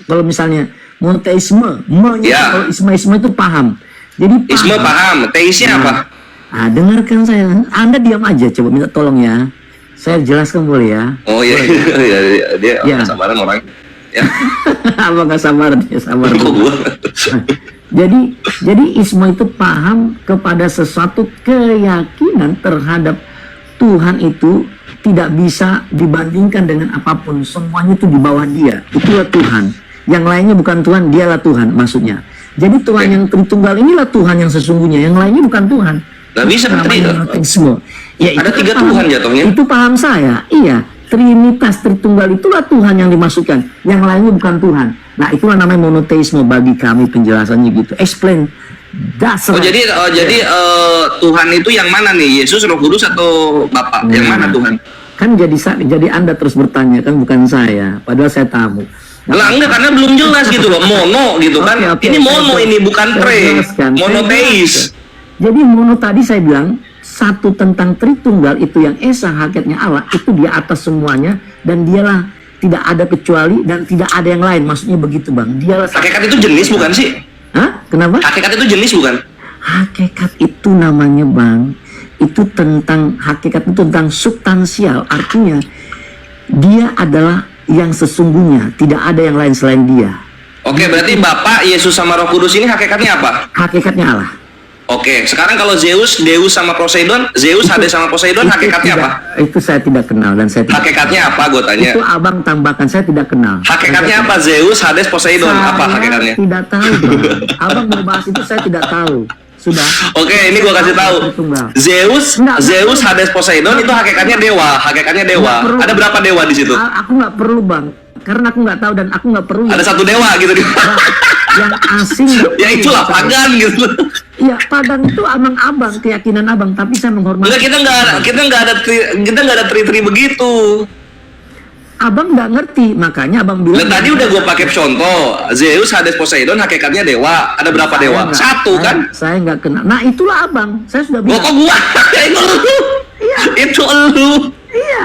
Kalau misalnya monoteisme, Ya. kalau isme itu paham. Jadi Isme paham, teisnya apa? Ah, dengarkan saya. Anda diam aja, coba minta tolong ya. Saya jelaskan boleh ya. Oh iya, dia Ya. nggak sabaran orang. Ya. Apa nggak sabar dia sabar. Kok dulu. gua? Jadi isme itu paham kepada sesuatu keyakinan terhadap Tuhan itu tidak bisa dibandingkan dengan apapun. Semuanya itu di bawah dia. Itulah Tuhan. Yang lainnya bukan Tuhan, dialah Tuhan maksudnya. Jadi Tuhan yang Tritunggal inilah Tuhan yang sesungguhnya. Yang lainnya bukan Tuhan. Nggak bisa monoteisme. Ya, ada itu 3 paham. Tuhan jatuhnya. Itu paham saya. Iya, Trinitas Tritunggal itulah Tuhan yang dimasukkan. Yang lainnya bukan Tuhan. Nah, itulah namanya monoteisme bagi kami penjelasannya gitu. Explain dasar. Jadi Tuhan itu yang mana nih? Yesus, Roh Kudus atau Bapa? Yang mana Tuhan? Kan jadi Anda terus bertanya kan, bukan saya. Padahal saya tahu. Lah enggak, karena belum jelas gitu loh, mono gitu kan. Oke, Ini mono, ini bukan saya tre, jelaskan. monoteis. Jadi mono tadi saya bilang satu tentang Tritunggal itu yang esa hakikatnya Allah, itu di atas semuanya dan dialah tidak ada kecuali dan tidak ada yang lain. Maksudnya begitu Bang. Dialah Hakikat itu jenis bukan sih? Hah? Kenapa? Hakikat itu jenis bukan? Hakikat itu namanya Bang. Itu tentang hakikat itu tentang substansial. Artinya dia adalah yang sesungguhnya, tidak ada yang lain selain dia. Oke, berarti Bapa, Yesus sama Roh Kudus ini hakikatnya apa? Hakikatnya Allah. Oke, sekarang kalau Zeus, Deus sama Poseidon, Zeus, Hades sama Poseidon, hakikatnya apa? Itu saya tidak kenal dan saya tidak. Hakikatnya apa, gue tanya? Itu abang tambahkan, saya tidak kenal. Hakikatnya apa? Zeus, Hades, Poseidon, apa hakikatnya? Tidak tahu Bang. Abang mau bahas itu saya tidak tahu. Sudah. Oke, ini gue kasih tahu. Zeus, Hades, Poseidon itu hakikatnya dewa, hakikatnya dewa. Ada berapa dewa di situ? Aku nggak perlu Bang, karena aku nggak tahu dan aku nggak perlu. Ada 1 dewa gitu. Yang asing. Ya itulah pagan gitu. Iya, pagan itu abang keyakinan abang, tapi saya menghormati. Enggak, kita nggak ada tri begitu. Abang nggak ngerti, makanya abang bilang. Tadi udah gue pakai contoh, Zeus, Hades, Poseidon hakikatnya dewa. Ada berapa dewa? 1 kan? Saya nggak kenal. Nah itulah abang, saya sudah bilang. Kok gua? Itu lu. Iya. Itu lu. Iya.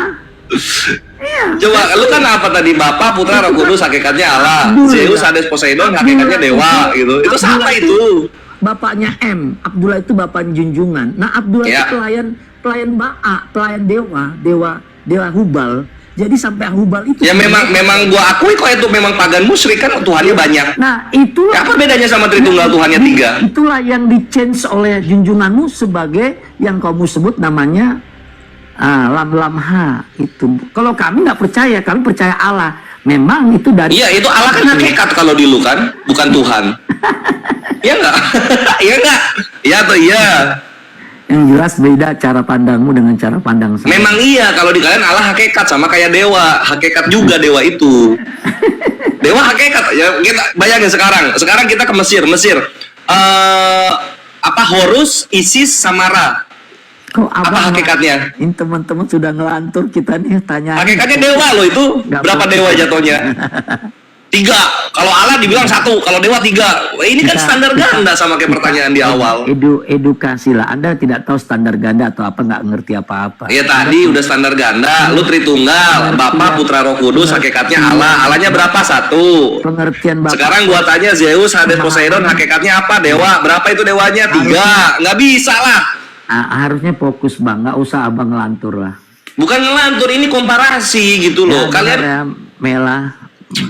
Iya. Coba, lu kan apa tadi? Bapa, Putra, Roh Kudus hakikatnya Allah. Zeus, Hades, Poseidon hakikatnya dewa gitu. Itu sama itu. Bapaknya M, Abdullah itu bapak junjungan. Nah Abdullah Ya. itu pelayan Ba'a, pelayan dewa Hubal. Jadi sampai Hubal itu. Ya memang gua akui kok itu memang pagan musyrik kan, Tuhannya banyak. Nah itulah. Ya, apa bedanya sama Tritunggal Tuhannya 3? Itulah yang di-change oleh junjunganmu sebagai yang kamu sebut namanya lam-lamha itu. Kalau kami nggak percaya, kami percaya Allah. Memang itu dari. Iya, itu Allah kan hakikat kalau di lu kan, bukan Tuhan. Iya enggak? Iya enggak? Iya atau iya? Yang jelas beda cara pandangmu dengan cara pandang saya. Memang iya, kalau di kalian Allah hakikat sama kayak dewa, hakikat juga dewa itu. Dewa hakikat. Ya kita bayangin sekarang kita ke Mesir. Apa Horus, Isis, Samara? Kok Apa hakikatnya? Ini teman-teman sudah ngelantur kita nih tanya. Hakikatnya dewa loh itu. Nggak Berapa boleh. dewa jatuhnya? 3. Kalau Allah dibilang 1, kalau dewa 3. Wah, ini kan standar ganda sama kayak pertanyaan di awal. Edukasi lah. Anda tidak tahu standar ganda atau apa, nggak ngerti apa-apa. Ya tadi udah standar ganda, lu Tritunggal, Bapa, Putra, Roh Kudus, hakikatnya Allah. Allahnya berapa? 1. Pengertian Bapak. Sekarang gua tanya Zeus, Hades, Poseidon, hakikatnya apa? Dewa. Berapa itu dewanya? 3. Nggak bisa lah. Harusnya fokus Bang, nggak usah abang ngelantur lah. Bukan ngelantur, ini komparasi gitu loh. Kalian Ya, Mela,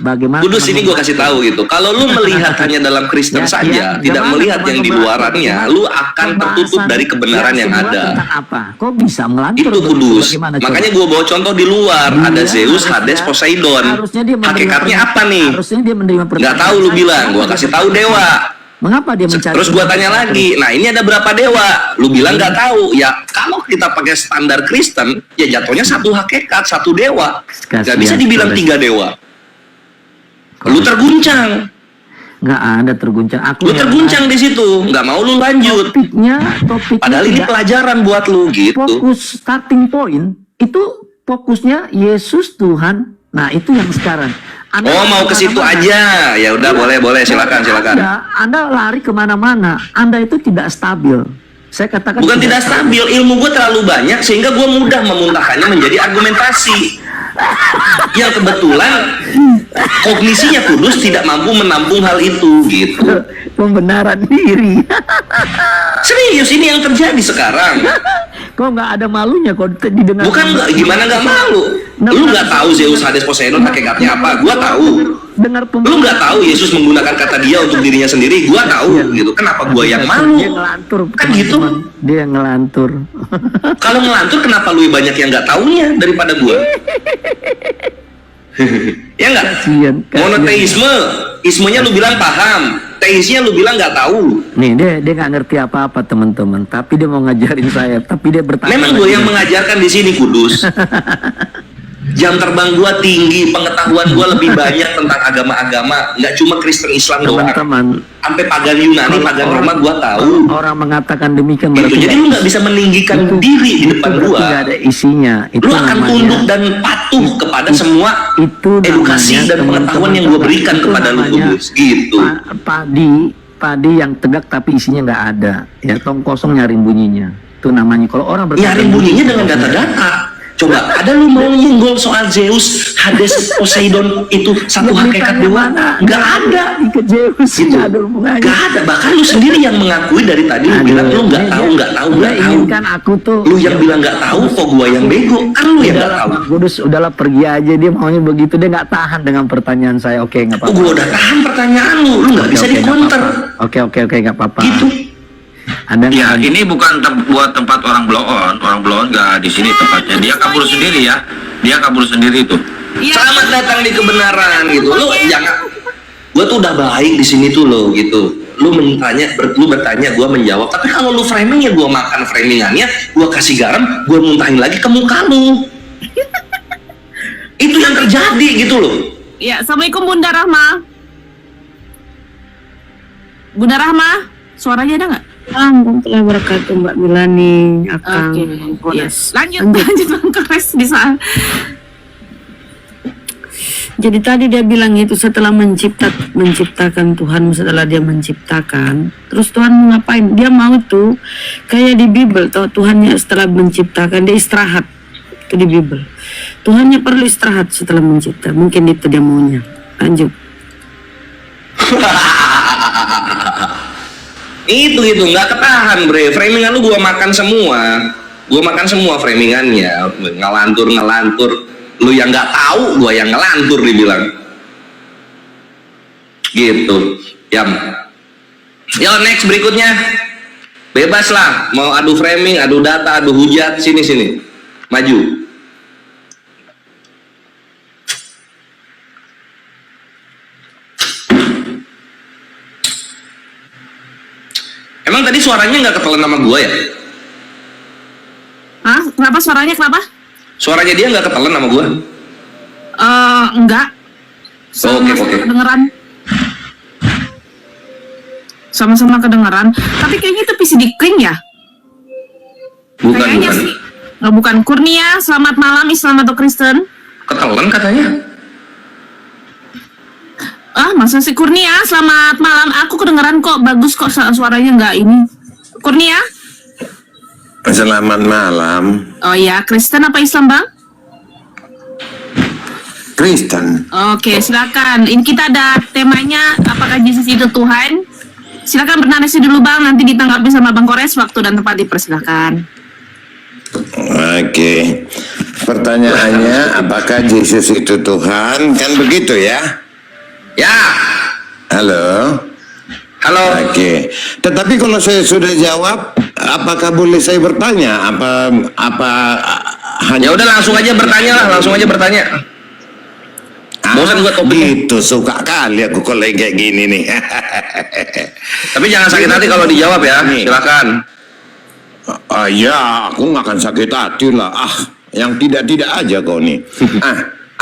bagaimana? Kudus ini gue kasih tahu gitu. Kalau lu melihat hanya dalam Kristen saja, tidak melihat yang di luarannya, lu akan tertutup dari kebenaran yang ada. Tentang apa? Kok bisa melantur? Itu Kudus. Bagaimana, Makanya coba? gue bawa contoh di luar. Ada Iya, Zeus, harusnya- Hades, Poseidon. Harusnya dia menerima Hakikatnya apa nih? Harusnya dia menerima Nggak tahu lu bilang. Gue kasih tahu dewa. Mengapa dia mencari? Terus gua tanya lagi, nah ini ada berapa dewa? Lu bilang nggak tahu. Ya kalau kita pakai standar Kristen, ya jatuhnya 1 hakikat, 1 dewa. Nggak bisa dibilang 3 dewa. Lu terguncang. Nggak ada terguncang. Lu terguncang di situ, nggak mau lu lanjut. Topiknya Padahal ini tidak- pelajaran buat lu gitu. fokus starting point itu fokusnya Yesus Tuhan. Nah itu yang sekarang. Oh mau ke situ aja, ya udah boleh silakan. Anda lari kemana-mana. Anda itu tidak stabil. Saya katakan Bukan tidak stabil, ilmu gue terlalu banyak sehingga gue mudah memuntahkannya menjadi argumentasi. yang kebetulan kognisinya kudus tidak mampu menampung hal itu gitu. Pembenaran diri. Serius, ini yang terjadi sekarang. Kok nggak ada malunya kok didengar? Bukan nggak, gimana nggak malu? Lu nggak tahu Zeus, Hades, Poseidon hakikatnya apa? Gua tahu. Dengar Lu nggak tahu Yesus menggunakan kata dia untuk dirinya sendiri? Gua tahu gitu. Kenapa gua yang malu? Dia ngelantur. Kan gitu. Dia ngelantur. Kalau ngelantur kenapa lu banyak yang nggak taunya daripada gua? Ya nggak? Kasian. Monoteisme, ismenya lu bilang paham, teisnya lu bilang nggak tahu. Nih dia nggak ngerti apa-apa teman-teman, tapi dia mau ngajarin saya, tapi dia bertanya. Memang gue yang mengajarkan di sini kudus. Jam terbang gua tinggi, pengetahuan gua lebih banyak tentang agama-agama, nggak cuma Kristen Islam doang. Teman-teman, sampai pagan Yunani, pagan Roma gua tahu. Orang mengatakan demikian gitu. Jadi lu nggak bisa meninggikan diri di depan gua. Tidak ada isinya. Lu akan tunduk dan patuh kepada semua edukasi dan pengetahuan yang gua berikan kepada lu kudus. Gitu. Padi yang tegak tapi isinya nggak ada. Ya, tong kosong nyaring bunyinya. Itu namanya. Kalau orang nyaring bunyinya dengan data-data. Coba, ada lu mau nyenggol soal Zeus, Hades, Poseidon itu satu hakikat dewa? Nggak ada. Ikut Zeus gitu. Nggak ada hubungannya. Nggak ada. Bahkan lu sendiri yang mengakui dari tadi, lu bilang lu nggak tahu. Inginkan aku tuh. Lu yang bilang nggak tahu, kok gua yang bego? Kan lu yang nggak tahu. Kudus, udahlah pergi aja, dia maunya begitu. Dia nggak tahan dengan pertanyaan saya. Oke, nggak apa-apa. Gua udah tahan pertanyaan lu nggak bisa dikonter. Oke, nggak apa-apa. Gitu. Ya, ini bukan buat tempat orang blow on nggak di sini tempatnya. Dia kabur sendiri ya. Dia kabur sendiri tuh. Selamat datang di kebenaran gitu. Lu jangan. Gua tuh udah baik di sini tuh lo gitu. Lu bertanya, gua menjawab. Tapi kalau lu framing ya gua makan framingannya, gua kasih garam, gua muntahin lagi ke muka lu. Itu yang terjadi gitu loh. Ya, assalamualaikum Bunda Rahma. Bunda Rahma, suaranya ada nggak? Alhamdulillah wabarakatuh Mbak Milani, Akang. Yes. Lanjut Bang Kores di sana. Jadi tadi dia bilang itu setelah menciptakan Tuhan, setelah dia menciptakan, terus Tuhan mau ngapain? Dia mau tuh kayak di Bible, tau Tuhannya setelah menciptakan dia istirahat. Itu di Bible. Tuhannya perlu istirahat setelah mencipta. Mungkin itu dia maunya. Lanjut. Itu nggak ketahan bre, framingan lu gua makan semua framingannya, ngelantur, lu yang nggak tahu, gua yang ngelantur dibilang, gitu, Yam. Yo next berikutnya, bebas lah, mau adu framing, adu data, adu hujat, sini, maju. Emang tadi suaranya nggak ketelan sama gua ya? Hah? Kenapa suaranya kenapa? Suaranya dia nggak ketelan sama gua? Enggak. Oke. Kedengeran. Sama-sama kedengeran. Tapi kayaknya itu PC Dikring ya? Bukan. Sih. Nggak, bukan. Kurnia, selamat malam Islam atau Kristen? Ketelan katanya. Masa sih Kurnia, selamat malam. Aku kedengeran kok, bagus kok suaranya nggak ini. Kurnia? Selamat malam. Oh ya, Kristen apa Islam Bang? Kristen. Oke, silakan. Ini kita ada temanya, apakah Yesus itu Tuhan? Silakan bernarasi dulu Bang, nanti ditanggapi sama Bang Kores, waktu dan tempat dipersilakan. Oke. Pertanyaannya, apakah Yesus itu Tuhan? Kan begitu ya? Ya. Halo. Oke. Tetapi kalau saya sudah jawab, apakah boleh saya bertanya? Hanya? Ya udah langsung aja bertanya. Bosan gua topiknya. Gitu, suka kali aku kalau kayak gini nih. Tapi jangan sakit hati kalau dijawab ya. Silakan. Ya, aku nggak akan sakit hati lah. Yang tidak aja kau nih.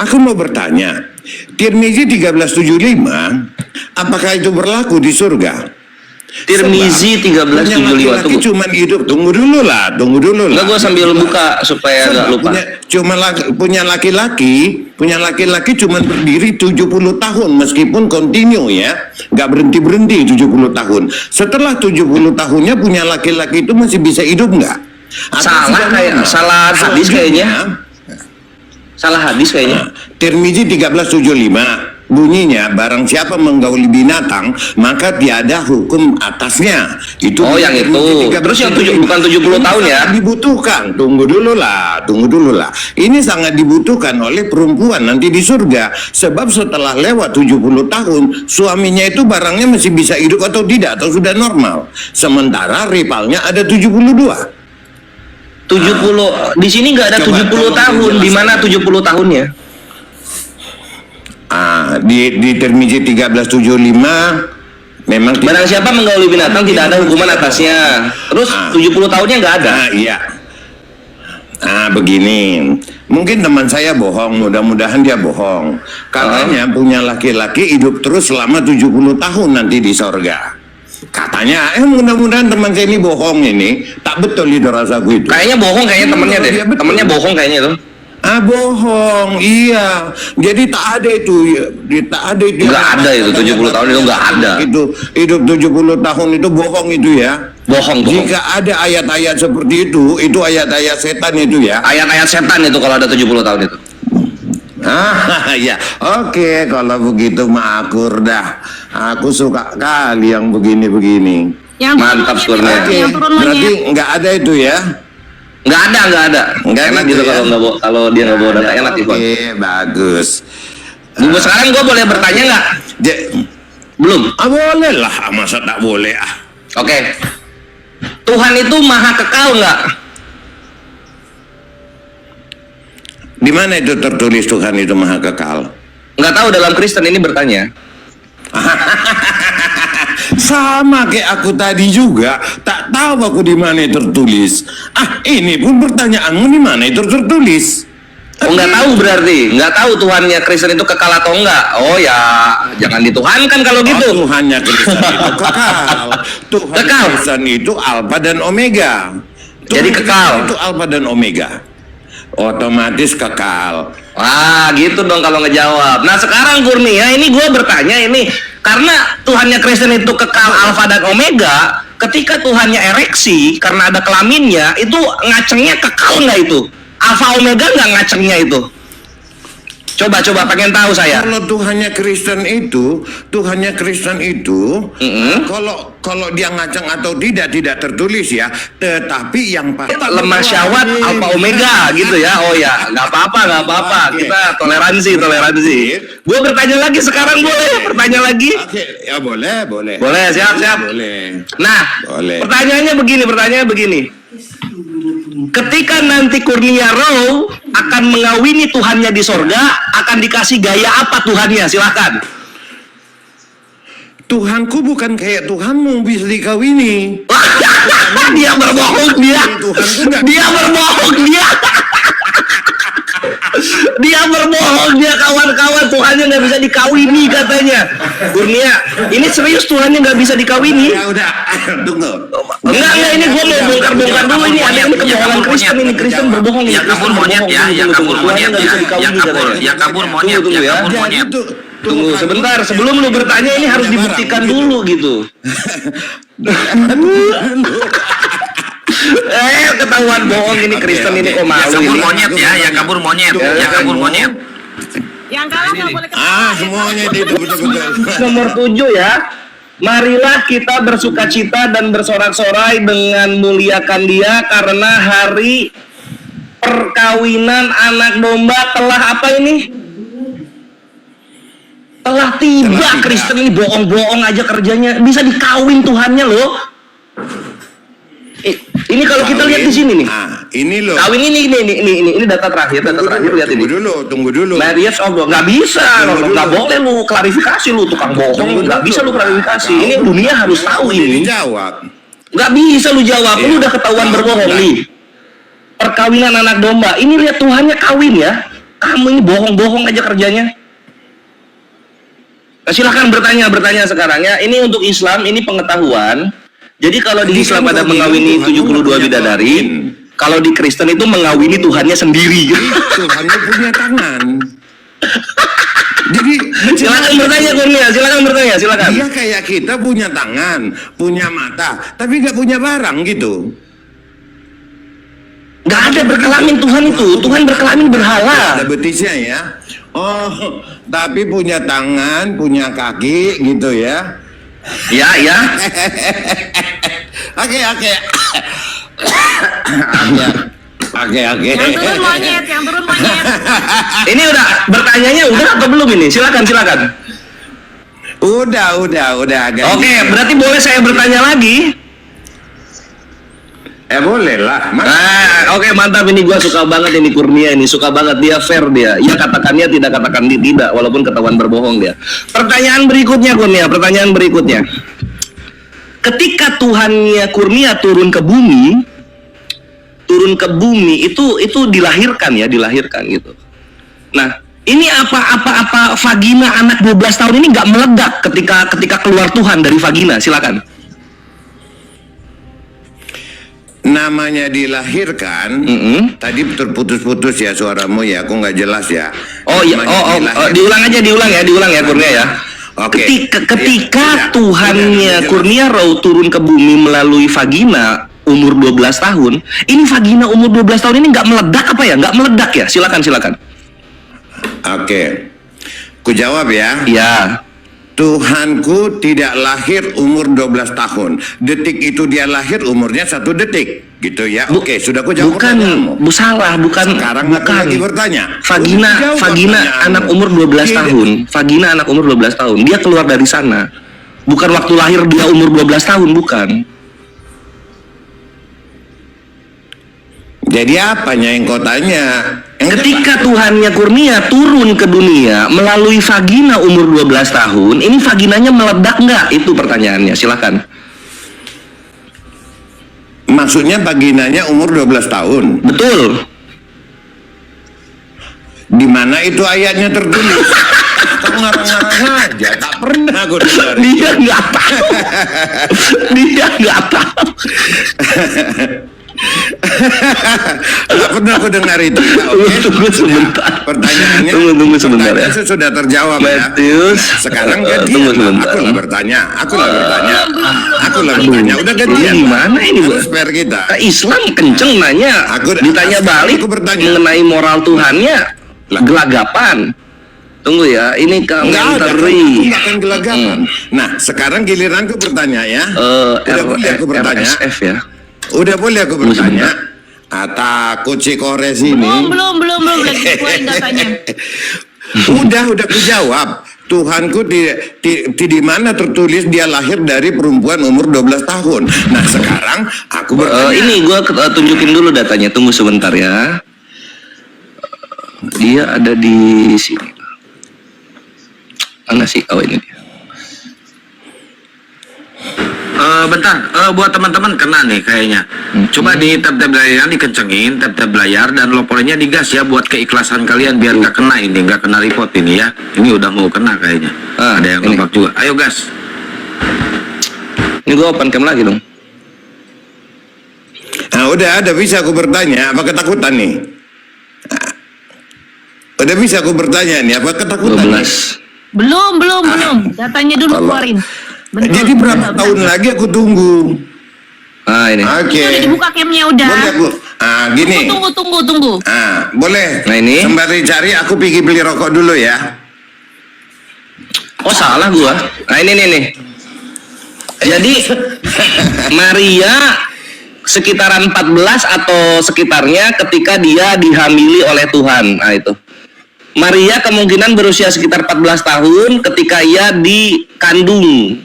Aku mau bertanya. Tirmizi 1375, apakah itu berlaku di surga? Tirmizi 1375 laki-laki cuman hidup. Tunggu dulu lah. Enggak, gua sambil buka supaya nggak lupa. Punya laki-laki cuman berdiri 70 tahun meskipun continue ya, nggak berhenti 70 tahun. Setelah 70 tahunnya punya laki-laki itu masih bisa hidup nggak? Salah hadis kayaknya. Salah hadis kayaknya. Tirmizi 1375 bunyinya, barang siapa menggauli binatang maka tiada hukum atasnya. Itu Oh, yang itu. Terus yang bukan 70 tahun ya? Dibutuhkan. Tunggu dulu lah. Ini sangat dibutuhkan oleh perempuan nanti di surga. Sebab setelah lewat 70 tahun, suaminya itu barangnya masih bisa hidup atau tidak, atau sudah normal. Sementara rivalnya ada 72. 70 di sini nggak ada Coba 70 tahun. Di mana 70 tahunnya? Di Tirmizi 1375 memang Barang siapa menggauli binatang tidak ada hukuman atasnya. Terus 70 tahunnya nggak ada. Iya. Begini, mungkin teman saya bohong, mudah-mudahan dia bohong. Katanya punya laki-laki hidup terus selama 70 tahun nanti di sorga. Katanya, mudah-mudahan teman saya ini bohong ini. Tak betul itu rasaku itu. Kayaknya bohong, kayaknya temennya deh. Iya, betul. Temennya bohong kayaknya itu. Bohong, iya. Jadi tak ada itu, tak ada itu. Nggak ada itu 70 tahun itu nggak ada. Itu hidup 70 tahun itu bohong itu ya. Bohong. Jika ada ayat-ayat seperti itu ayat-ayat setan itu ya. Ayat-ayat setan itu kalau ada 70 tahun itu. Ya, oke, kalau begitu mah akur dah. Aku suka kali yang begini-begini. Yang Mantap turun skornya. monyet, yang turun Berarti monyet. nggak ada itu ya? Nggak ada. Nggak Enak gitu gitu ya? kalau dia nggak bawa data, enak gitu. Oke, bagus. Bu, sekarang gue boleh bertanya nggak? Belum. Boleh lah, masa tak boleh Oke. Tuhan itu maha kekal nggak? Di mana itu tertulis Tuhan itu maha kekal? Nggak tahu, dalam Kristen ini bertanya. Sama kayak aku tadi juga, tak tahu aku di mana itu tertulis. Ini pun pertanyaanmu di mana itu tertulis. Oh, nggak tahu berarti. Nggak tahu Tuhannya Kristen itu kekal atau enggak. Oh ya, jangan dituhankan kalau gitu. Tuhannya Kristen itu kekal. Tuhan Kekal. Kristen itu Alfa dan Omega. Jadi kekal. Kristen itu Alfa dan Omega. Otomatis kekal. Wah, gitu dong kalau ngejawab. Nah, sekarang Kurnia, ini gue bertanya ini. Karena Tuhannya Kristen itu kekal Alfa dan Omega, ketika Tuhannya ereksi karena ada kelaminnya, itu ngacengnya kekal nggak itu? Alfa Omega nggak ngacengnya itu? Coba pengen tahu saya. Kalau Tuhannya Kristen itu, kalau dia ngaceng atau tidak tertulis ya. Tetapi yang pasti Lemah syahwat Alfa Omega gitu ya. Oh ya, nggak apa-apa. Oke. Kita toleransi. Gue bertanya lagi sekarang, boleh? Bertanya lagi? Oke, ya boleh. Boleh, siap. Boleh. Nah, Boleh. pertanyaannya begini. Ketika nanti Kurnia Row akan mengawini Tuhannya di sorga, akan dikasih gaya apa Tuhannya? Silahkan. Tuhanku bukan kayak Tuhanmu bisa dikawini. Dia berbohong dia. Tuhanku nggak Dia berbohong dia kawan-kawan. Tuhannya nggak bisa dikawini katanya. Kurnia, ini serius Tuhannya nggak bisa dikawini? Ya udah, tunggu. Enggak, ini gue mau bongkar dulu ini. Ada ini kebohongan Kristen ini. Kristen berbohong ini. Ya kabur monyet ya, ya kabur monyet ya, ya kabur monyet, Tunggu ya ya. kabur monyet. Tunggu sebentar, sebelum lu bertanya ini harus dibuktikan dulu gitu. Ketahuan bohong ini Kristen ini kok Ya malu kabur ini. monyet ya, ya kabur monyet, ya kabur monyet. Yang kalah nggak boleh ketawa. Semuanya itu betul-betul. Nomor 7 ya. Marilah kita bersukacita dan bersorak-sorai dengan muliakan Dia karena hari perkawinan anak domba telah apa ini? Telah tiba. Kristen ini bohong-bohong aja kerjanya. Bisa dikawin Tuhannya loh. Ini kalau kita lihat di sini nih. Ini loh. Kawin ini data terakhir lihat ini. Tunggu dulu. Marriage of God, nggak bisa, nggak boleh lu klarifikasi lu tukang bohong, nggak bisa lu klarifikasi. Ini dunia harus tahu ini. Jawab. Nggak bisa lu jawab, lu udah ketahuan berbohong nih. Perkawinan anak domba, ini lihat Tuhannya kawin ya. Kamu ini bohong-bohong aja kerjanya. Nah, silahkan bertanya sekarang ya. Ini untuk Islam, ini pengetahuan. Jadi kalau di Islam ada mengawini 72 bidadari, kalau di Kristen itu mengawini Tuhannya sendiri. Tuhannya punya tangan. Jadi Silakan bertanya Kurnia, silakan. dia kayak kita punya tangan, punya mata, tapi nggak punya barang gitu. Nggak ada berkelamin Tuhan itu. Tuhan berkelamin berhala. Ada betisnya ya. Oh, tapi punya tangan, punya kaki gitu ya. Ya, ya. Oke. Oke. Yang turun monyet. Ini udah bertanyanya udah atau belum ini? Silakan. Udah. Oke, berarti boleh saya bertanya lagi? Boleh lah. Oke, mantap, ini gua suka banget ini Kurnia ini, suka banget dia, fair dia. Ya katakannya tidak, katakan tidak, walaupun ketahuan berbohong dia. Pertanyaan berikutnya Kurnia, ketika Tuhannya Kurnia turun ke bumi itu dilahirkan gitu. Nah, ini apa vagina anak 12 tahun ini nggak meledak ketika keluar Tuhan dari vagina? Silakan. Namanya dilahirkan, tadi terputus-putus ya suaramu ya, aku nggak jelas ya. Oh iya, diulang ya Kurnia ya. Oke. Ketika Tuhannya Kurnia Raw turun ke bumi melalui vagina umur 12 tahun, ini vagina umur 12 tahun ini nggak meledak apa ya? Nggak meledak ya? Silakan. Oke. Ku jawab ya. Ya. Tuhanku tidak lahir umur 12 tahun. Detik itu dia lahir umurnya 1 detik. Gitu ya. Oke, sudah ku jawab pertanyaanmu. Salah. Sekarang aku lagi bertanya. Vagina anak umur 12 tahun. Vagina anak umur 12 tahun. Dia keluar dari sana. Bukan waktu lahir dia umur 12 tahun, bukan. Jadi apanya yang kau tanya? Ketika Tuhannya Kurnia turun ke dunia melalui vagina umur 12 tahun, ini vaginanya meledak nggak? Itu pertanyaannya, silakan. Maksudnya vaginanya umur 12 tahun. Betul. Di mana itu ayatnya tertulis? Kau ngarang-ngarang aja, tak pernah aku dengar. Dia nggak tahu. Tak pernah aku dengar itu. Tunggu sebentar. Pertanyaannya. Tunggu sebentar ya. Pertanyaannya sudah terjawab Matius. ya. Sekarang Tunggu gantian. sebentar. Aku lah bertanya. Udah gantian. Gimana ini, Bu? Harus fair kita. Islam kenceng nanya. Ditanya balik mengenai moral Tuhannya, gelagapan. Tunggu ya, ini komentari. Enggak akan gelagapan. Nah, sekarang giliranku bertanya ya. Udah boleh aku bertanya. RSF ya. Udah boleh aku bertanya. Takut si Kores ini. Belum lagi keluarin datanya. Udah ku jawab. Tuhanku di mana tertulis dia lahir dari perempuan umur 12 tahun. Nah, sekarang aku bertanya. Ini gua tunjukin dulu datanya. Tunggu sebentar ya. Dia ada di sini. Mana sih? Oh, ini dia. Bentar, buat teman-teman kena nih kayaknya. Coba di tab-tab layar dikencengin, tab-tab layar dan lopornya digas ya buat keikhlasan kalian biar nggak kena ini, nggak kena report ini ya. Ini udah mau kena kayaknya. Ada yang lompat juga. Ayo gas. Ini gua open cam lagi dong. Nah, udah bisa aku bertanya. Apa ketakutan nih? Nah, udah bisa aku bertanya nih. Apa ketakutan? 12. Belum. Datanya dulu keluarin. Bentar, Jadi berapa tahun lagi aku tunggu? Ini. Oke. Udah dibuka camnya udah. Boleh aku? Gini. Tunggu. Boleh. Nah, ini. Sembari cari aku pergi beli rokok dulu ya. Oh, salah gua. Nah, ini nih. Jadi Maria sekitaran 14 atau sekitarnya ketika dia dihamili oleh Tuhan. Nah, itu. Maria kemungkinan berusia sekitar 14 tahun ketika ia dikandung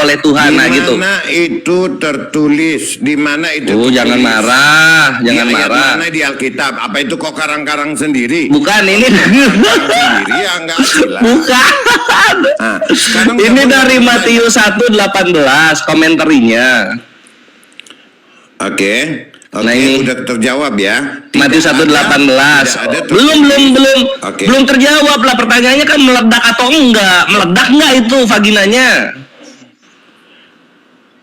oleh Tuhan. Nah, gitu. Di mana itu tertulis? Di mana itu? Jangan marah, jangan marah. Mana di Alkitab? Apa itu kok karang-karang sendiri? Bukan ini. Sendiri ya enggak jelas. Bukan. Sekarang Ini dari Matius 1:18 komentarinya. Oke. Nah, ini udah terjawab ya. Matius 1:18. Belum terjawab lah pertanyaannya kan meledak atau enggak? Meledak enggak itu vaginanya?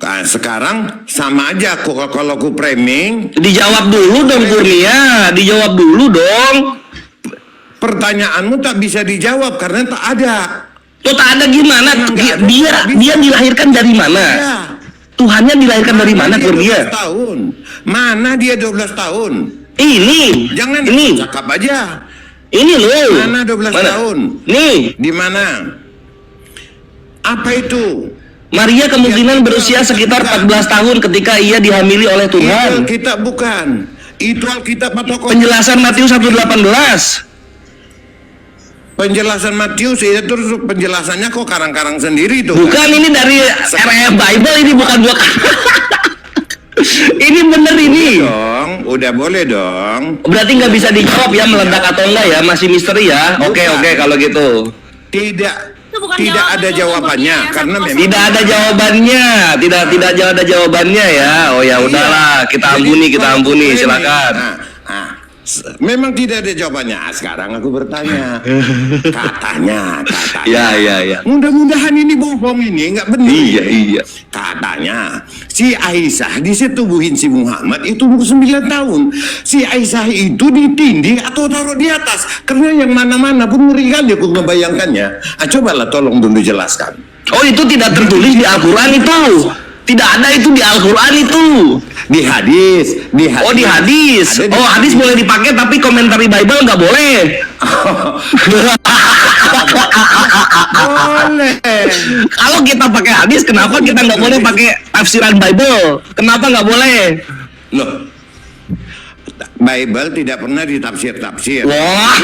Nah, sekarang sama aja kalau aku framing. Dijawab dulu dong Kurnia, dijawab dulu dong. Pertanyaanmu tak bisa dijawab karena tak ada. Tuh tak ada gimana? Dia dilahirkan dari mana? Ya. Tuhannya dilahirkan dari mana, dia Kurnia? 12 tahun. Mana dia 12 tahun? Ini. Jangan ini. cakap aja. Ini loh. Mana 12 tahun? Nih. Di mana? Apa itu? Maria kemungkinan berusia sekitar 14 tahun ketika ia dihamili oleh Itu Tuhan. Alkitab bukan. Itu Alkitab atau Penjelasan Matius 1:18. penjelasan Matius itu terus penjelasannya kok karang-karang sendiri tuh. Bukan, ini dari RF Bible, ini bukan gua. Ini bener ini. Dong, udah boleh dong. Berarti nggak bisa dijawab ya, meledak atau enggak ya, masih misteri ya. Oke kalau gitu. Tidak Itu bukan tidak jawaban, ada itu jawabannya bukan karena ya, memang Tidak ada jawabannya, tidak ada jawabannya ya. Oh ya udahlah, kita ampuni, silakan. Memang tidak ada jawabannya. Sekarang aku bertanya. Katanya. Ya. Mudah-mudahan ini bohong, ini nggak benar. Iya. Katanya si Aisyah disetubuhin si Muhammad itu umur 9 tahun. Si Aisyah itu ditindih atau taruh di atas. Karena yang mana-mana pun ngeri kali aku ngebayangkannya. Cobalah tolong dulu jelaskan. Oh, itu tidak tertulis di Al-Quran itu. Tidak ada itu di Al-Quran itu. Di hadis. Oh, di hadis. Ada di Oh, hadis boleh dipakai tapi komentari Bible nggak boleh. Boleh. Kalau kita pakai hadis, kenapa kita nggak boleh pakai tafsiran Bible? Kenapa nggak boleh? Loh, Bible tidak pernah ditafsir-tafsir. Wah,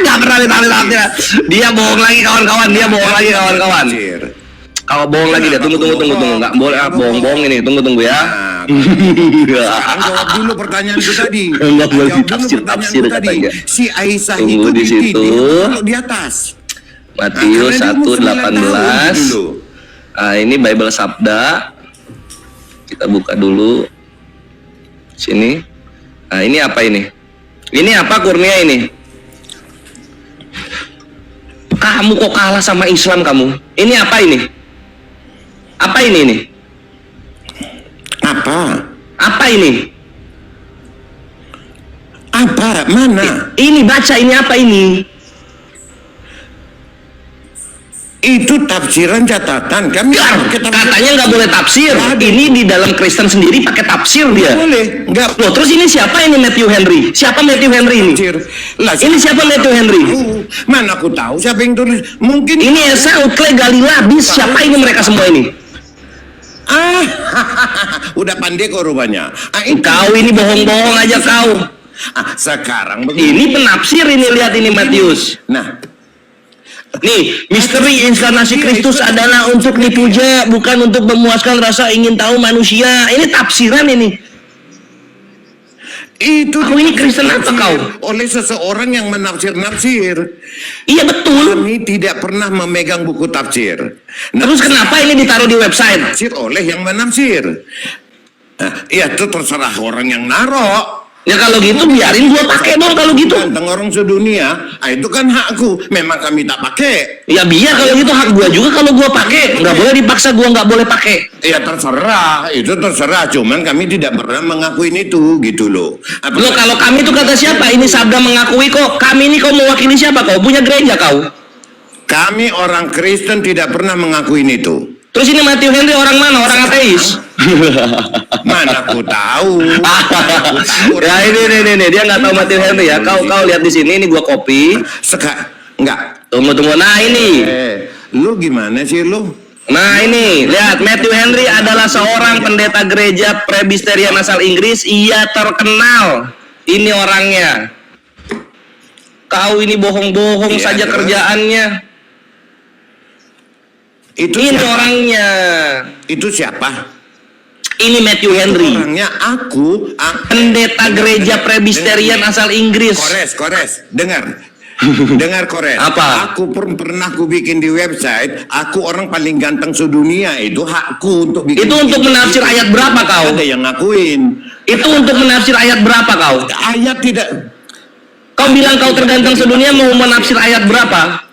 nggak pernah ditafsir. Dia bohong lagi kawan-kawan. Tafsir. Kalau bohong lagi dia, tunggu. Nggak boleh bohong ini. Tunggu ya. Sekarang jawab dulu pertanyaanku tadi. Nggak boleh Jawab dulu ditafsir pertanyaanku tadi. katanya. Si Aisyah Tunggu itu di situ. ditindih di atas. Matius Karena dia umur 9 tahun 1:18. dulu. Ini Bible Sabda. Kita buka dulu. Sini. Ini apa ini? Ini apa, Kurnia ini? Kamu kok kalah sama Islam kamu? Ini apa ini? Apa ini? Apa? Apa ini? Apa? Mana? Ini baca, ini apa ini? Itu tafsiran catatan. Kami pakai tafsir. Katanya nggak boleh tafsir. Nggak ada. Ini di dalam Kristen sendiri pakai tafsir dia. Boleh. Nggak Loh, terus ini siapa ini Matthew Henry? Siapa Matthew Henry ini? tafsir. Lah, Ini siapa Matthew Henry? Mana aku tahu siapa yang tulis? Mungkin Ini Esa Utle Galila bis. Siapa ini mereka semua ini? udah pandai kok rupanya. Itu. Kau ini bohong-bohong aja kau. Sekarang Ini penafsir ini, lihat ini Matius. Nah, Nih, misteri inkarnasi Kristus adalah untuk dipuja, bukan untuk memuaskan rasa ingin tahu manusia. Ini tafsiran ini. itu Kau ini Kristen apa kau? oleh seseorang yang menafsir-nafsir. Iya betul. Kami tidak pernah memegang buku tafsir. Terus kenapa ini ditaruh di website? Tafsir oleh yang menafsir. Ya itu terserah orang yang narok. Ya kalau gitu biarin gua pakai dong kalau gitu. Ganteng orang sedunia, itu kan hakku. Memang kami tak pakai. Ya biar kalau gitu hak gua juga kalau gua pakai. Nggak boleh dipaksa gua nggak boleh pakai. Ya terserah, itu terserah. Cuman kami tidak pernah mengakuin itu, gitu loh. Lo kalau kami itu kata siapa? Ini Sabda mengakui kok. Kami ini kau mewakili siapa kau? Punya gereja kau? Kami orang Kristen tidak pernah mengakuin itu. Terus ini Matthew Henry orang mana? Orang ateis? Mana aku tahu. Ya ini dia nggak tahu Matthew Henry ya. Kau lihat di sini, ini gua copy. Enggak. Tunggu. Nah ini. Lu gimana sih lu? Nah ini, lihat Matthew Henry adalah seorang pendeta gereja Presbyterian asal Inggris. Ia terkenal. Ini orangnya. Kau ini bohong-bohong Iya, saja terus? kerjaannya. Itu Ini siapa? orangnya. Itu siapa? Ini Matthew Henry. Orangnya aku. Pendeta gereja Presbyterian asal Inggris. Kores. Dengar. Dengar Kores. Apa? Aku pernah aku bikin di website. Aku orang paling ganteng sedunia. Itu hakku untuk bikin. Itu untuk menafsir ayat berapa kau? Ada yang ngakuin. Itu untuk menafsir ayat berapa kau? Ayat tidak. Kau bilang kau terganteng sedunia, mau menafsir ayat berapa?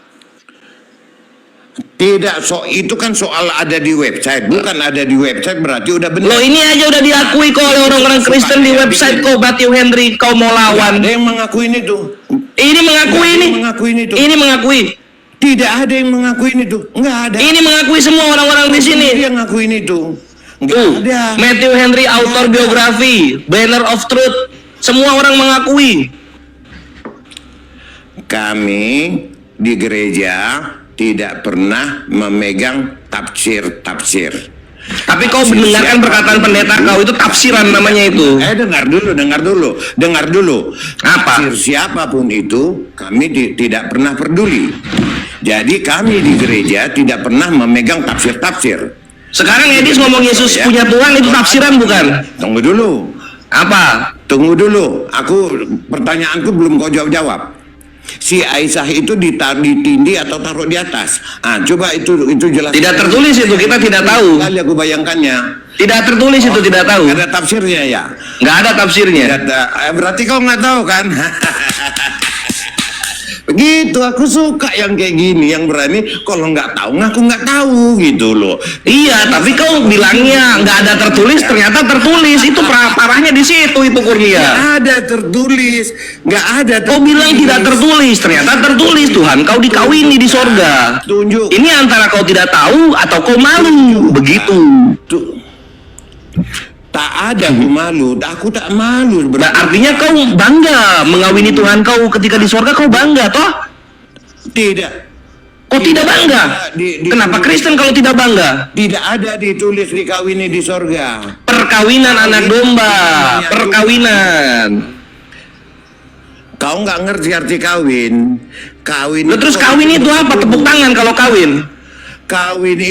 Tidak, itu kan soal ada di website, bukan ada di website berarti udah benar. Loh ini aja udah diakui kok oleh orang-orang Kristen di website kok. Matthew Henry kau mau lawan. Ada yang mengakuin itu. Ini mengakui ini. Mengakuin itu. Ini mengakui. Tidak ada yang mengakuin itu. Enggak ada. Ini mengakui semua orang-orang di sini. Dia ngakuin itu. Tuh, ada. Matthew Henry, author biografi, Banner of Truth, semua orang mengakui. Kami di gereja tidak pernah memegang tafsir. Tapi kau mendengarkan perkataan pendeta kau itu tafsiran namanya itu. Dengar dulu. Apa? Tafsir siapapun itu kami tidak pernah peduli. Jadi kami di gereja tidak pernah memegang tafsir. Sekarang Edis ngomong Yesus punya Tuhan itu tafsiran bukan? Tunggu dulu. Apa? Tunggu dulu. Pertanyaanku belum kau jawab. Si Aisyah itu ditindih atau taruh di atas. Coba itu jelas. Tidak tertulis itu, kita tidak tahu. Kali aku bayangkannya. Tidak tertulis itu, tidak tahu. Ada tafsirnya ya. Nggak ada tafsirnya. Berarti kau nggak tahu kan? Begitu, aku suka yang kayak gini, yang berani kalau nggak tahu ngaku nggak tahu gitu loh. Iya, tapi kau bilangnya nggak ada tertulis, ternyata tertulis. Itu parahnya di situ itu Kurnia. Nggak ada tertulis, nggak ada. Kau bilang tidak tertulis, ternyata tertulis. Tuhan kau dikawini di sorga. Tunjuk. Ini antara kau tidak tahu atau kau malu, begitu. Tak ada aku malu, aku tak malu. Nah, artinya kau bangga mengawini Tuhan kau ketika di sorga, kau bangga toh? Tidak. Kau tidak bangga? Kenapa Kristen kalau tidak bangga? Tidak ada ditulis dikawini di sorga. Perkawinan anak domba, perkawinan. Kau nggak ngerti arti kawin. Kawin. Loh, terus kawin itu apa? Tepuk tangan kalau kawin. Kawin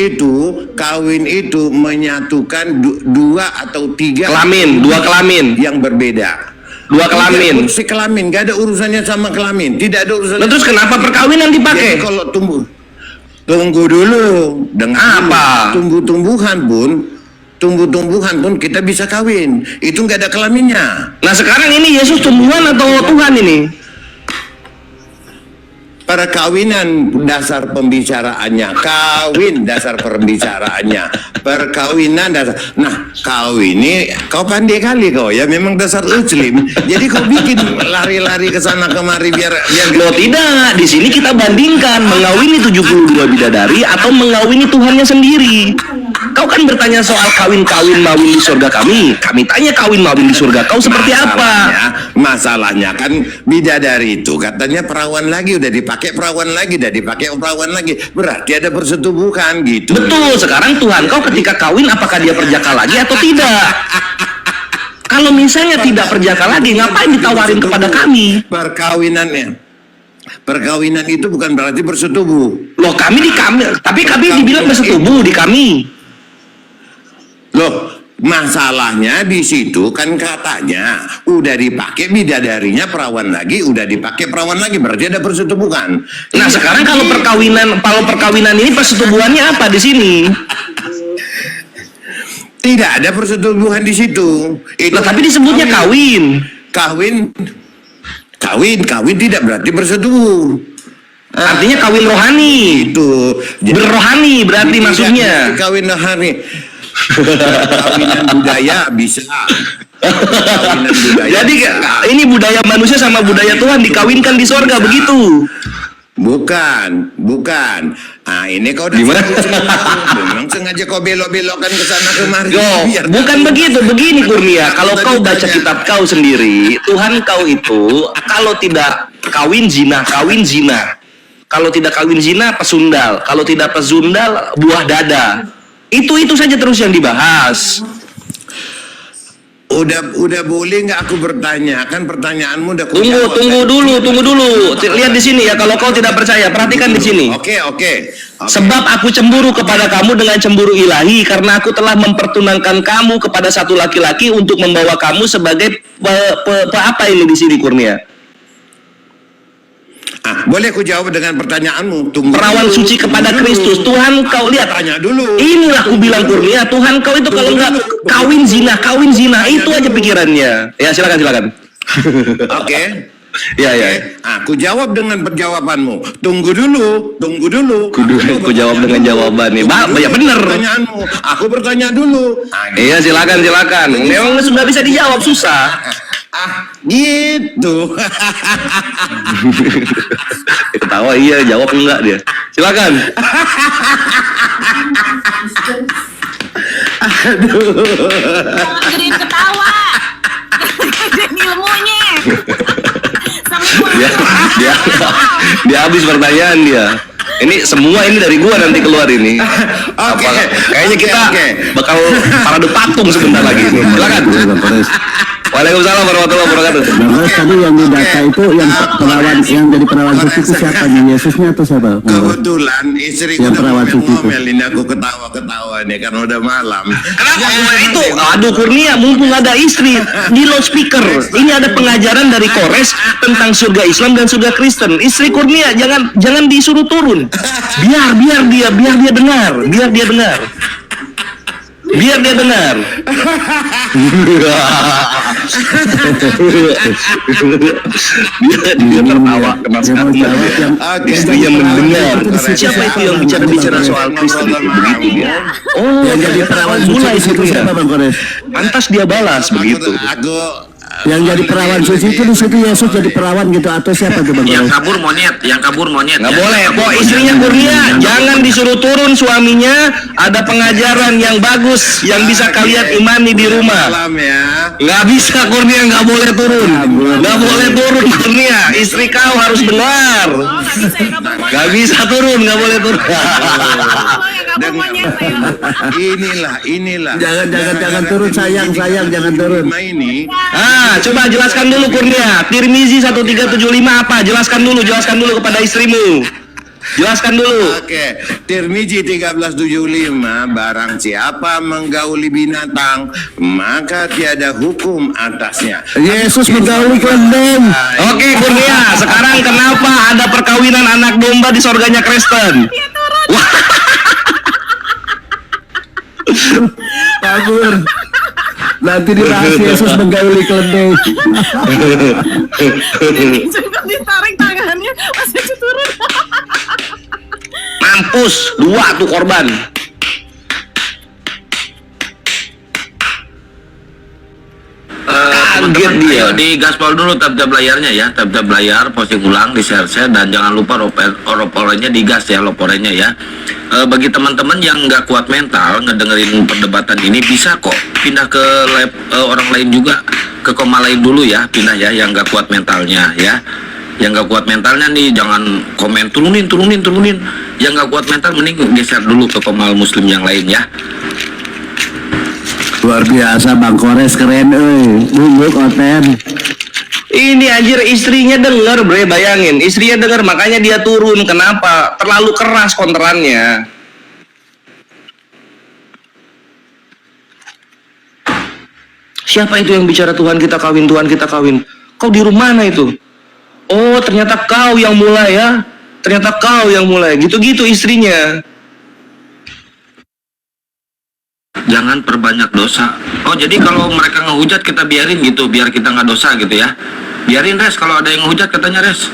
itu menyatukan dua atau tiga Dua kelamin. yang berbeda. Dua kelamin. Si kelamin, gak ada urusannya sama kelamin. Tidak ada urusannya. Loh, terus kenapa perkawinan dipakai? Jadi kalau tunggu dulu. Dengan Apa? tumbuh-tumbuhan pun kita bisa kawin. Itu nggak ada kelaminnya. Nah sekarang ini Yesus tumbuhan atau Tuhan ini? Perkawinan dasar pembicaraannya, kawin dasar pembicaraannya, perkawinan dasar. Nah, kau ini kau pandai kali kau ya, memang dasar muslim. Jadi kau bikin lari-lari ke sana kemari biar Loh tidak, di sini kita bandingkan mengawini 72 bidadari atau mengawini Tuhannya sendiri. Kau kan bertanya soal kawin-kawin mawin di surga kami tanya kawin mawin di surga kau seperti apa? Masalahnya kan bidadari itu katanya perawan lagi, udah dipakai perawan lagi, berarti ada persetubuhan gitu. Betul, sekarang Tuhan kau ketika kawin apakah dia perjaka lagi atau tidak? Kalau misalnya tidak perjaka lagi, ngapain ditawarin kepada kami? Perkawinan itu bukan berarti bersetubuh. Loh tapi kami dibilang bersetubuh di kami. Loh, masalahnya di situ kan katanya udah dipakai bidadarinya perawan lagi, berarti ada persetubuhan. Nah, sekarang kalau perkawinan ini persetubuhannya apa di sini? Tidak ada persetubuhan di situ. Loh, tapi disebutnya kawin. Kawin tidak berarti bersetubuh. Artinya kawin rohani. Itu berrohani berarti maksudnya. Kawin rohani. Kawinan budaya bisa. Jadi ini budaya manusia sama budaya Tuhan dikawinkan di sorga begitu. Bukan. Ah, ini kau udah memang sengaja kau belok-belokkan ke sana kemari. Bukan begitu, begini Kurnia. Kalau kau baca kitab kau sendiri, Tuhan kau itu kalau tidak kawin zina. Kalau tidak kawin zina, pesundal. Kalau tidak pesundal, buah dada. Itu saja terus yang dibahas. Udah boleh nggak aku bertanya? Kan pertanyaanmu udah Tunggu dulu. Lihat di sini ya, kalau kau tidak percaya, perhatikan di sini. Oke. Sebab aku cemburu kepada kamu dengan cemburu ilahi, karena aku telah mempertunangkan kamu kepada satu laki-laki untuk membawa kamu sebagai apa ini di sini Kurnia? Boleh aku jawab dengan pertanyaanmu? Perawan suci kepada Kristus. Tuhan kau lihat. Tanya dulu. Inilah aku bilang Kurnia, Tuhan kau itu kalau nggak kawin zina, itu aja pikirannya. Ya silakan. Oke. Ya. Aku jawab dengan perjawabanmu. Tunggu dulu. Aku jawab dengan jawaban nih. Ya benar. Pertanyaanmu. Aku bertanya dulu. Iya silakan. Memang sudah bisa dijawab susah. Gitu. Ketawa iya, jawab enggak dia. Silakan. Jangan gedein ketawa. Gedein ilmunya. Semua. Dia habis pertanyaan dia. Ini semua ini dari gua nanti keluar ini. Oke. Kayaknya kita Oke. bakal parade patung sebentar lagi ini. Silakan. Waalaikumsalam warahmatullahi wabarakatuh. Terus tadi yang di data itu yang perawan yang jadi perawan suci itu siapa nih? Yesusnya atau siapa? Kebetulan istri Yang udah perawat suci itu. ngomel ini aku ketawa-ketawa nih karena udah malam. Kenapa gue itu? Aduh Kurnia, mumpung ada istri di loudspeaker. Ini ada pengajaran dari Kores tentang surga Islam dan surga Kristen. Istri Kurnia jangan disuruh turun. Biar dia dengar. Biar dia dengar. Dia tertawa kena sekarang. Istrinya mendengar. Siapa itu yang bicara soal Kristen itu begitu ya? Oh, Yang jadi perawan suci mulai itu siapa Bang Kores? Pantas dia balas begitu. Aku Yang jadi perawan suci itu di situ Yesus jadi perawan gitu atau siapa tuh Bang Yang Kores? kabur monyet. Nggak ya. boleh, kok istrinya Kurnia jangan disuruh turun suaminya. Ada pengajaran yang bagus yang bisa kalian imani di rumah. malam ya. Nggak bisa Kurnia, nggak boleh turun. Nggak boleh turun Kurnia. Istri kau harus benar. Oh, nggak bisa ya kabur monyet. Nggak bisa turun, nggak boleh turun. Oh, ya kabur monyet. Ayo. Inilah. Jangan turun sayang jangan turun. Lima ini Coba jelaskan dulu Kurnia. Tirmizi 1375 apa? Jelaskan dulu kepada istrimu. Jelaskan dulu. Oke, Tirmizi 1375, barang siapa menggauli binatang maka tiada hukum atasnya. Yesus menggauli kelendeng. Oke Kurnia, sekarang kenapa ada perkawinan anak domba di sorganya Kristen? Kabur. Nanti dibahas Yesus menggauli kelendeng. Cukup ditarik tangannya, masih turun. Mampus, 2 tuh korban. Kaget Teman-teman, dia. ayo di gaspol dulu tab-tab layarnya ya, tab-tab layar, posting ulang, di share dan jangan lupa loporenya digas ya, loporenya ya. Bagi teman-teman yang nggak kuat mental ngedengerin perdebatan ini bisa kok pindah ke orang lain juga, ke koma lain dulu ya, pindah ya, yang nggak kuat mentalnya ya. Yang nggak kuat mentalnya nih jangan komen turunin. Yang nggak kuat mental mending geser dulu ke koma muslim yang lain ya. Luar biasa Bang Kores, keren bubuk oten. Ini anjir istrinya denger bre, bayangin. Istrinya denger makanya dia turun. Kenapa? Terlalu keras konterannya. Siapa itu yang bicara Tuhan kita kawin, Tuhan kita kawin? Kau di rumah mana itu? Oh, ternyata kau yang mulai ya. Ternyata kau yang mulai. Gitu-gitu istrinya. Jangan perbanyak dosa. Oh, jadi kalau mereka ngehujat kita biarin gitu, biar kita nggak dosa gitu ya. Biarin Res, kalau ada yang ngehujat katanya Res.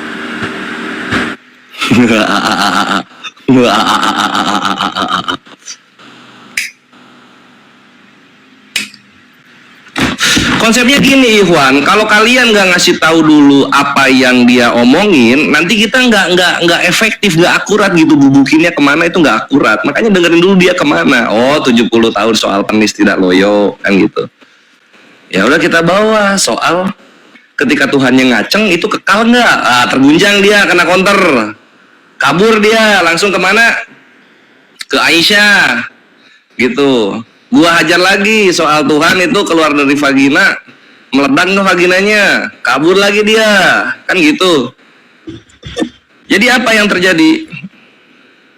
Konsepnya gini Ikhwan, kalau kalian nggak ngasih tahu dulu apa yang dia omongin, nanti kita nggak efektif, nggak akurat gitu, bubukinnya kemana itu nggak akurat. Makanya dengerin dulu dia kemana. Oh 70 tahun soal penis tidak loyo kan gitu. Ya udah kita bawa soal ketika Tuhannya ngaceng itu kekal nggak? Terguncang dia kena counter, kabur dia langsung kemana? Ke Aisyah gitu. Gua hajar lagi soal Tuhan itu keluar dari vagina, meledak ke vaginanya, kabur lagi dia, kan gitu. Jadi apa yang terjadi?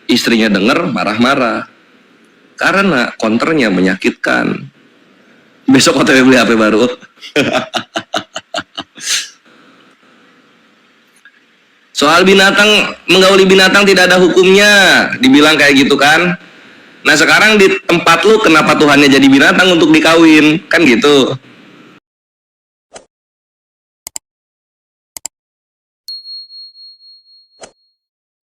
Istrinya denger marah-marah karena konternya menyakitkan. Besok OTW beli HP baru. Soal binatang, menggauli binatang tidak ada hukumnya, dibilang kayak gitu kan. Nah sekarang di tempat lu kenapa Tuhannya jadi binatang untuk dikawin? Kan gitu.